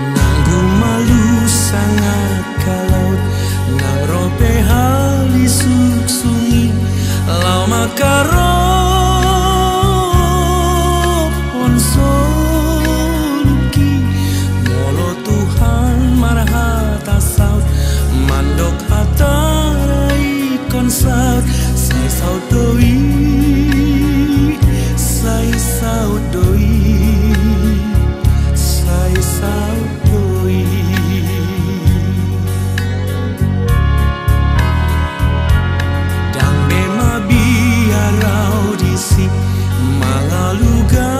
Nanggu malu sangat kalau nang rope hali suksungi lau makarop ponsoluki molo Tuhan marhata saut mandok hatarai konsaut sai saut doi sai saut doi sai saut doi dang bema biarau disi malaluga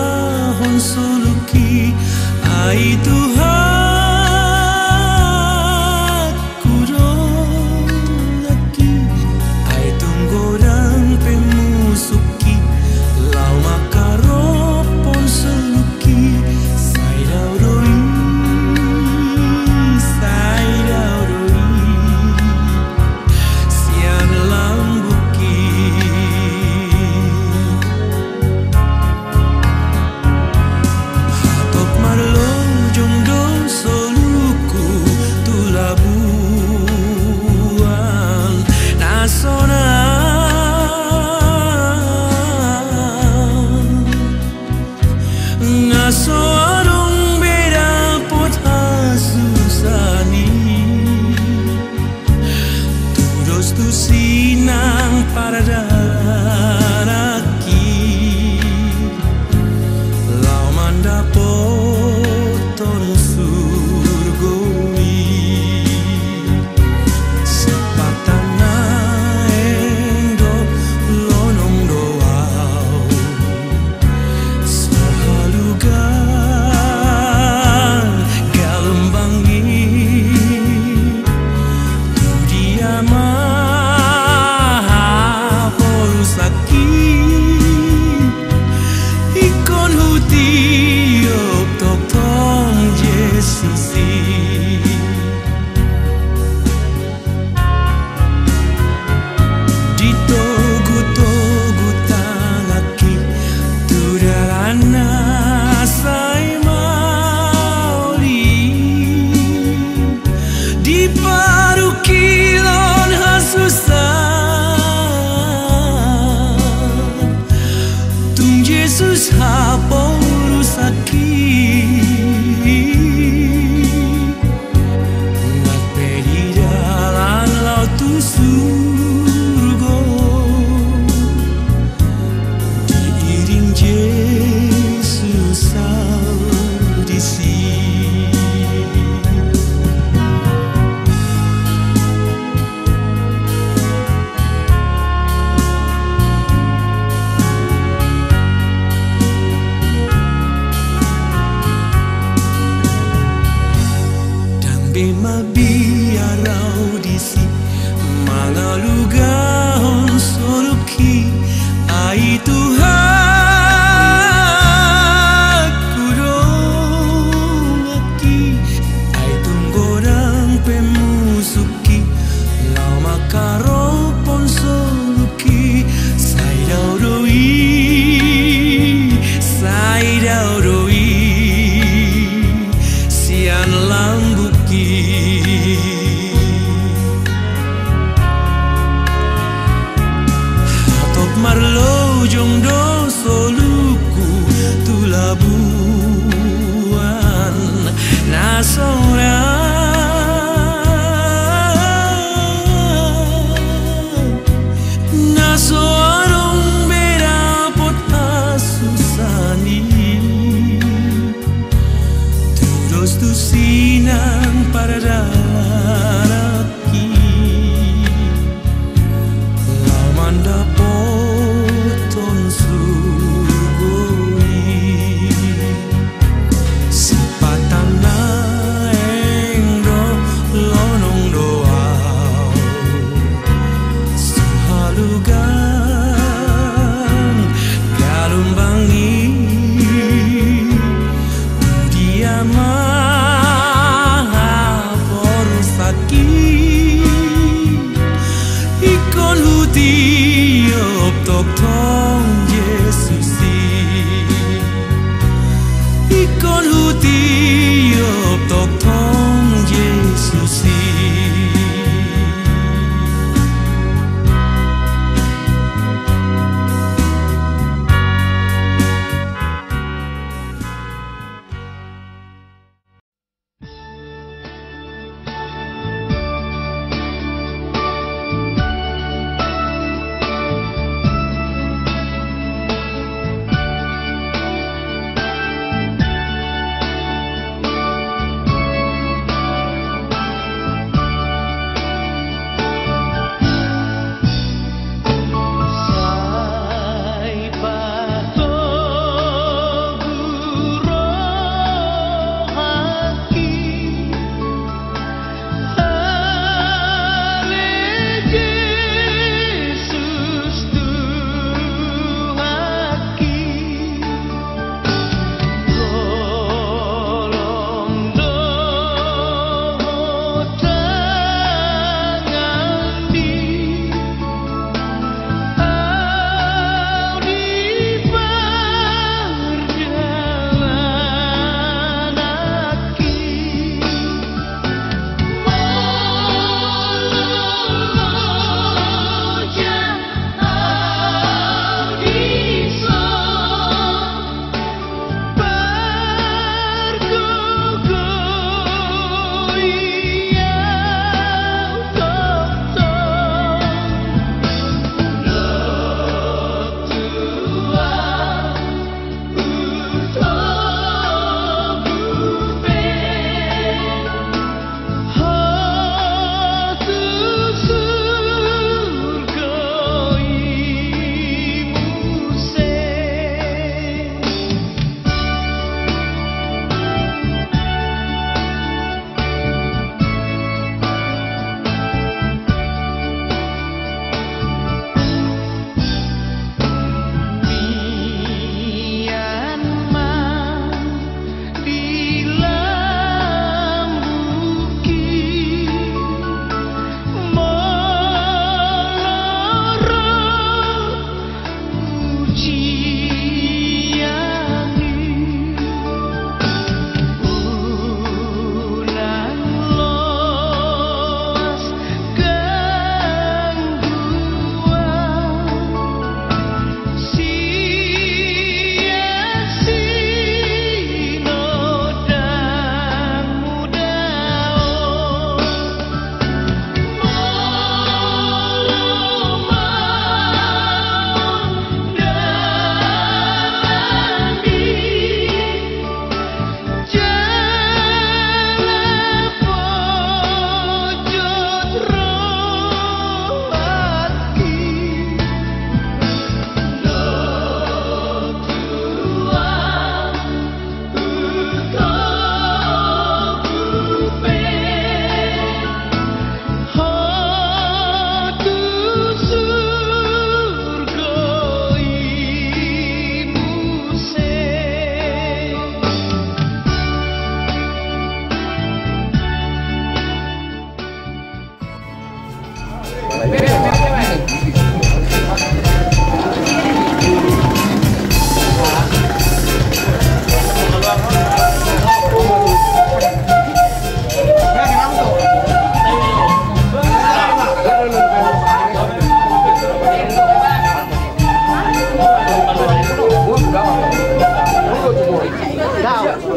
hon suluki ai Tuhan kurolaki ai tunggodang pemusuki lau makarop pon suluki sai dau doi sian lambuki hatop marlo jomdo soluku tulabuan nasional ngaso adong beda pot hasusani tudos tu sinang paradaraki lau mandapoton surgoi sepatana endo lonong doau sohalugan galembangi tu dia maha porusaki ikon huti op tok tong Yesusi ditogu-togu tangaki tudarana sai mauli di paru kilon hasusan tung Yesus haporusaki ngakpe di dalam laut tu surgo diiring Yesus audisi dang bema biarau disi malaluga hon soluki ai Tuhan kurolaki ai tunggodang pemusuki lau makaropon soluki sai dau doi sian lambuki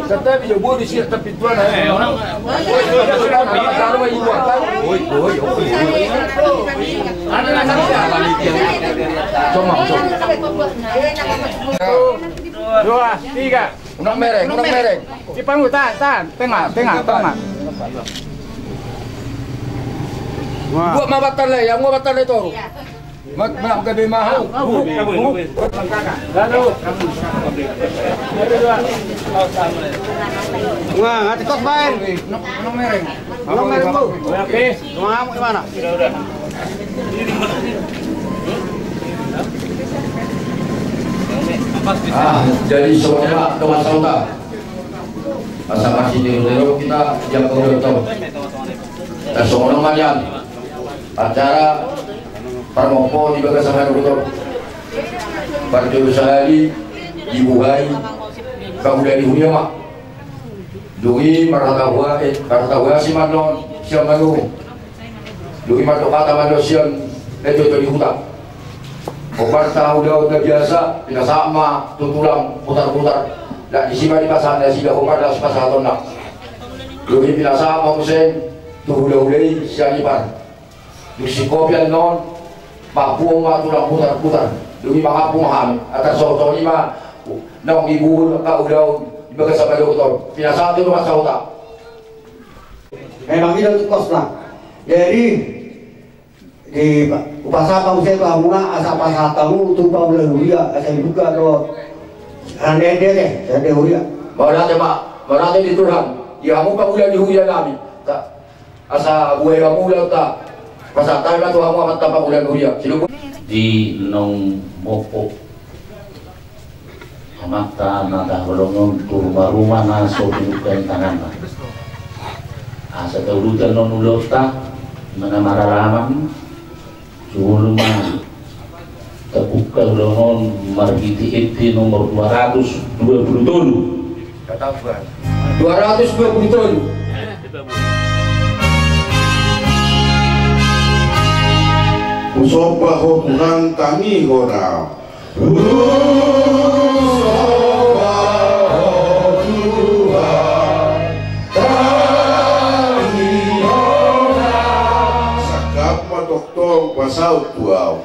Kata video boy di sini tapi tuan orang. Dua, tiga. Unang mereng. Cipang tahan. Tengah. Buat mabatan le, yang mabatan le tu. Mak gabi mahal. Lalu. Wah, ngati kos main. Unang mereng bu. Oke. Mau gimana? Udah. Jadi semuanya teman saudara. Asal masih di Lero kita jaga betul. Dan semua namanya acara Parmopo di Bagasangan betul. Partai Usahali dibuai kemudian dihunya mak. Dui maratawa si manon siang manu. Dui matok kata manon siang itu di hutan. Obat tahu udah biasa, tidak sama, tutulang putar-putar. Tak disimpan di pasar, dah sida obat dah pasar tonak. Lebih bila sama musim, tu hulai siang ipan. Dusi kopian non, papuang mah tulang putar-putar. Demi mahapungan atas soto lima, nong ibu kau udah dibagai sampai doktor. Bila satu rumah sauta. Memang itu kos lah. Jadi di upasa kamu saya kamuna asa pasal kamu tumpah leluya asa buka do ande deh ande huya marate di Tuhan ya kamu udah dihujan kami tak asa gue kamu udah tak pasal tahu tu kamu amat tanpa udah hujan di nong mopo amata nada holongon tu rumah naso dibukan tangan asa taulutan non ulota mana mararaman Julma terbuka longon margiti eti nomor 227 kata bukan 227 Usopa hubungan kami hora pasal tuau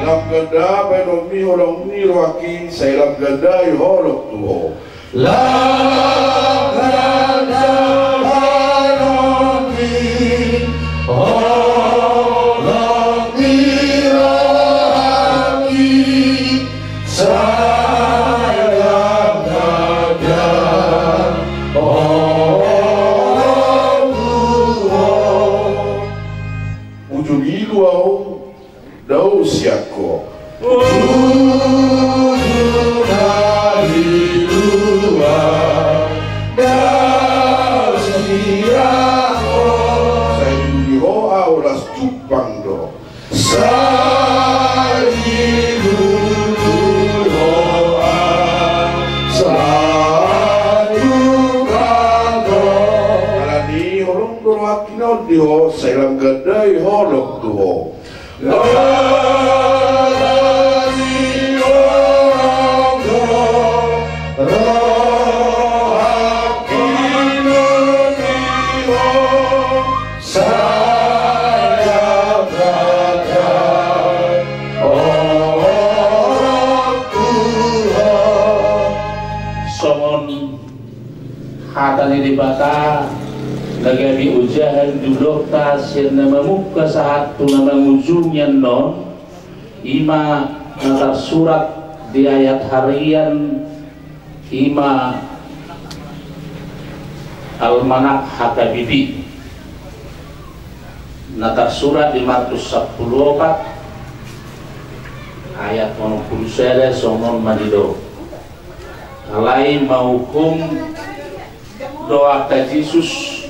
lam ganda penomi holong ni roaki saya lam ganda holok tuo lam ganda penomi holok ni roaki Dau siako saya dulu aulas cupang do saya dulu alani holong doakinau diho saya lam gadai holok tuho hatani di bata nagami ujahan dulu tasir nama muka saat tu nama ujungnya non ima natar surat di ayat harian ima almanak hakabibi natar surat 514 ayat 90 sonon manido kalai maukum doa ka Yesus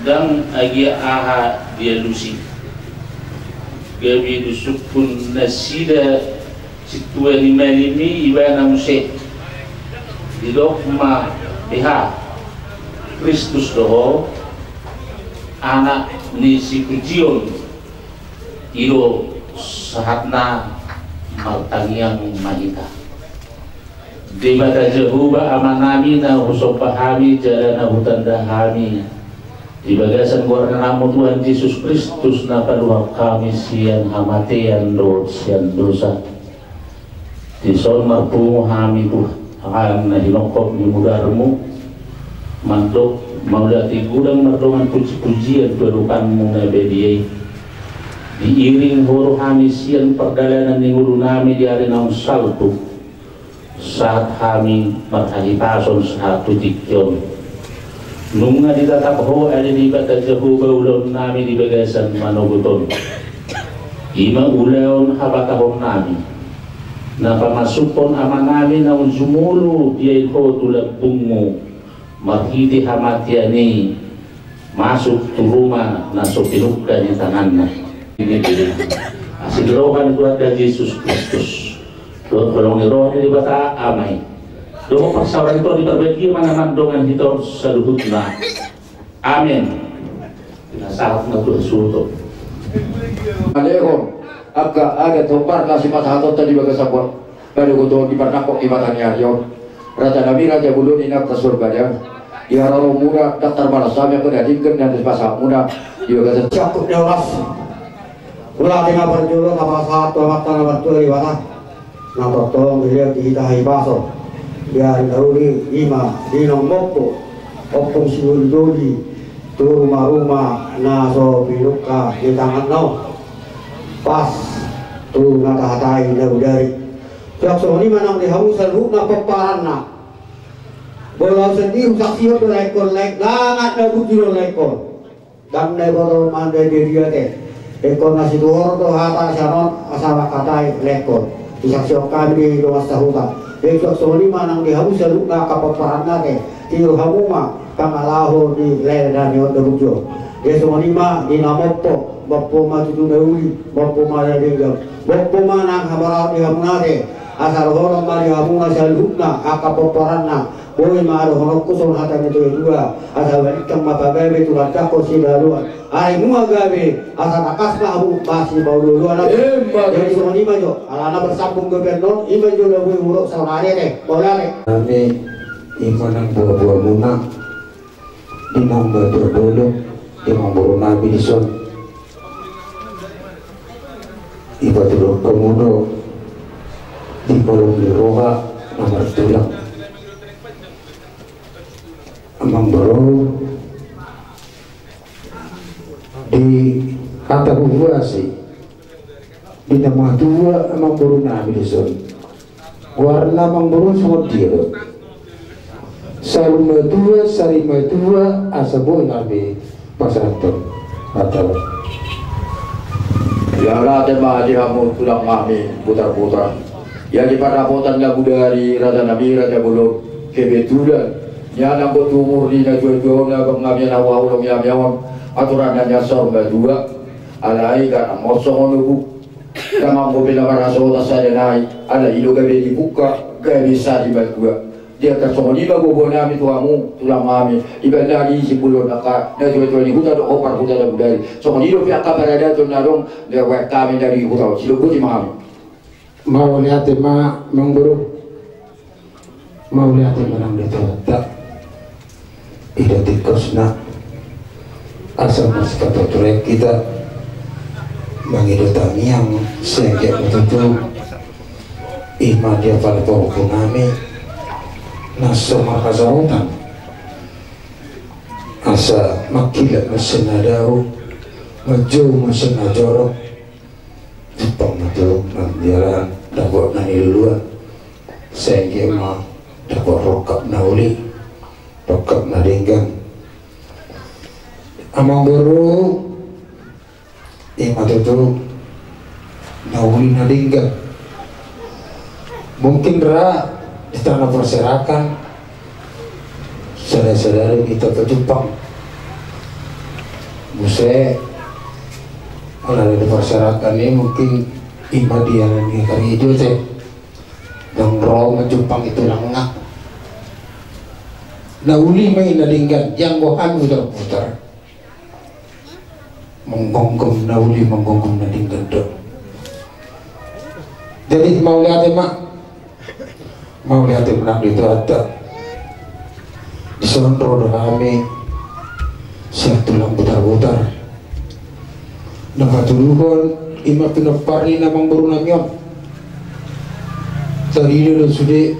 dan agi aha dia lusi gabi dusukun nasida situan imanimi ibana musik didok ma pihak Kristus doho anak ni si kujion ilo sahatna martangiang mahita di mata Jehuba amanami na husok pahami jalana hutanda hami di bagasan gorna namo Tuhan Yesus Kristus na paluhak kami siang hamatian siang dosa di son marpungo hami Tuhan akan na hinokop ni mudarmu mandok maulati gudang mardongan puji-pujian perukanmu na bediyay diiring huru kami siang perjalanan ni guru nami di hari naung saltu saat kami marhahipason satu dikyon nunga ditatap ho ada di kata Jehovah ulon nami di bagasan manoguton ima ulaon habatahon nami na pamasupon ama nami naun sumulu diay ho tulak bungo marhiti hamatiani masuk tu rumah na sopinukkan yung tangan na ini asidrohan Tuhan dan Yesus Kristus doon kolong ni roh ni bata amay doon pasawaran ito diperbagi manaman dongan ito sa luhut na amin pinasahat na Tuhan suto Alehon agak ada topar nasi masahatot tadi bagas sapor baru kutu di parnakok di matanya yon Raja Nabi Raja Bulun inak ke surga dia ya roh muda daftar balasam yang kedadikan dan pasang muda dia kata Cakap dewas. Ulah dengan berjuluk apa satu mata nomor dua di mana? Nampak tong dia kita hibaso. Dia dahulu lima di nombor opung siul doli tu rumah naso piluka di tangan no pas tu nata hatai dari. Siap soni manang di hamu seru na peparan na. Bola sendiri saksi itu lekor lek langat na bujur lekor. Dan lekor mandai dia teh. Ekor nasi duhor to hata sanon asal katai lekor isaksio kami di luas tahuta ekor soni manang di hamu seru na kapaparan na ke tiru hamu ma pangalaho di lele dan yon derujo dia soni ma di namopo bappo ma tutu deuli bappo ma denggal bappo ma nang hamara di hamu na ke asal horong ma di hamu na seru na kapaparan na boy ma ado honok kuson hata itu dua asal balikkan mata bebe tulan kako si daluan ay mua gabe asal akas na hamu masih bau dulu anak jadi semua lima jo alana bersambung ke penon ima jo lebih urut saudara deh boleh kami iman ang buah-buah muna imam berdolo imam buru nabi dison iba dulu kemudo di kolom di roha nomor tulang amang buru di kata buah sih di nama dua amang buru nabi dison warna amang buru semua dia sarima dua asabun nabi pasaraton atau ya Allah tema hamu tulang kami putar-putar ya di parapotan lagu dari Raja Nabi Raja Bulun kebetulan ya nambut umur di najwa-jwa na pengabian awal ulong yam-yam aturan nanya sorga dua alai kan mosong nubu kama mobil maraso tasaya nai ada ilo gabe dibuka gabe bisa dibagua dia tersongoni bago nami tuamu tulang kami ibadah di Sibulun aka najwa-jwa ni huta do opar huta da budari songoni do pihak kabarada to narong dia wek kami dari huta silubuti mahami mau lihat ma mengburu mau lihat menang di tak ida tikosna asal mas kata turek kita mengidutang yang sehingga betul iman dia pada pokok kami nasa makasautan asa makilat mesin adau maju mesin ajorok jepang maju nandiaran dapat nani luar sehingga mah dapat rokap nauli rokap naringgan amang baru imat itu nauli naringgan mungkin di tanah perserakan saudara-saudara kita ke Jepang Buse oleh di perserakan ini mungkin imadian yang kari hijau teh yang roh Jepang itu lengah nah uli main nadinggan yang gohan putar-putar menggonggong na uli menggonggong nadinggan dong. Jadi mau lihat menang itu ada di Sondro kami siap tulang putar-putar nakatulukan ima pinapari namang baru namion tadi dulu sudah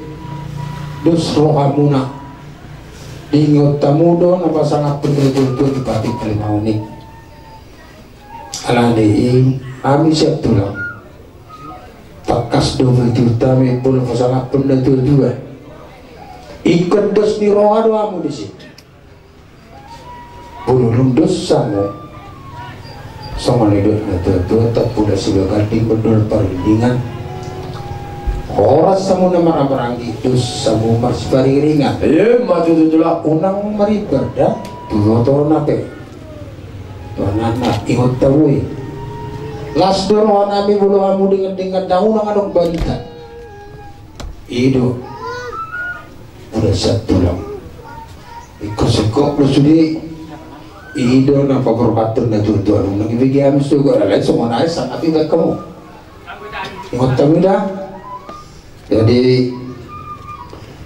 dos rohamuna diingat tamu do nama sangat betul-betul dipatik kalimau ni alani kami siap tulang pakas 20 juta mempun sangat betul juga ikut dos ni roha doamu di situ bulung dos sama hidup tua tak pula sudah ganti berdol perlindungan horas sama nama ramai dos sama masih pariringan maju tujulah unang mari berda dua tahun nape tuan anak ikut tahu las doang kami bulu kamu dengan daun yang ada balita itu udah satu lang ikut-ikut lu sudah itu napa berpatun na tuan nang ibigay amis juga lain semua naik sangat tidak kamu ikut tahu dah jadi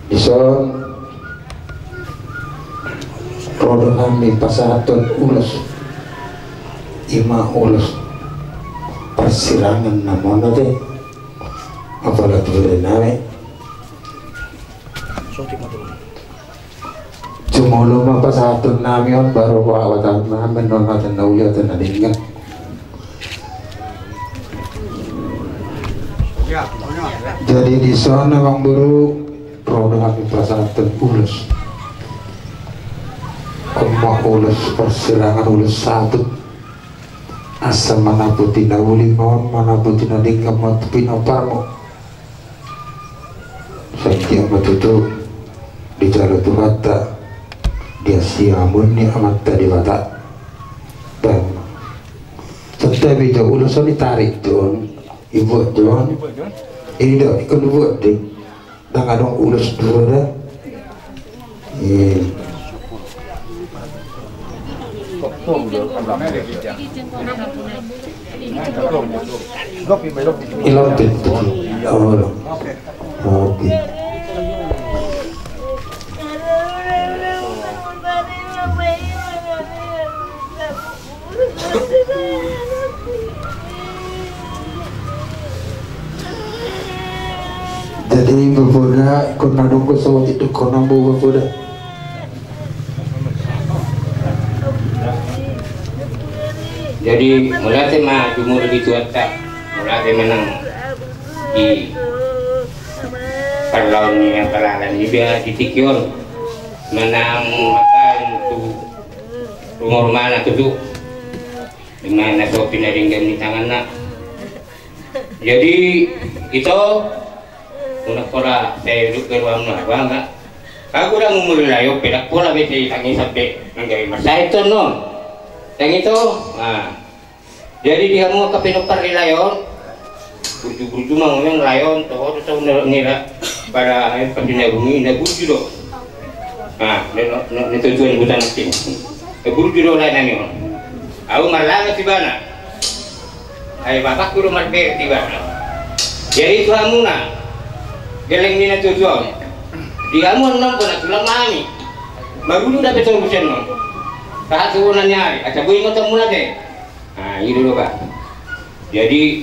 dison rodo kami pasatun ulas ima ulas persirangan namono deh apalagi boleh nawe cuma lama pas satu namion baru awatan namen non awatan nauyatan nadingan jadi di sana bang baru roda kami pas satu ulus ulus persirangan ulus satu asal mana putih nauli mohon mana putih nading kamu pinoparmo saya betul di jalan Tuhan dia siamun ni amat tadi watak dan tetapi itu ulusan ditarik tuan ibu tuan ini dah ikut buat deh dah kadang ulus dua dah ilang pintu oke jadi berbeda ikut nadung ke sawah itu konang berbeda jadi mulai mah jumur gitu tak mulai menang di perlawan yang pelalan ini biar ditikion menang makan untuk rumah anak itu dengan sopi naringgam di tangan nak jadi itu unak pola saya duduk ke ruang lah bangga aku dah ngumur layo pedak pola bete tangi sampai menggawe masa itu non yang itu nah jadi dia mau ke pinopar di layon buju-buju mah ngomong layon tuh ngira pada air pendina bumi na buju do nah itu tujuan bukan tim buju do lain nami aku marlanga tibana ay bapak kudu marbe tibana jadi itu amuna geleng nina tujuan dia mau nampak nak tulang mami baru udah betul bukan non tak turunannya aja gue ingat mula deh nah ini dulu pak jadi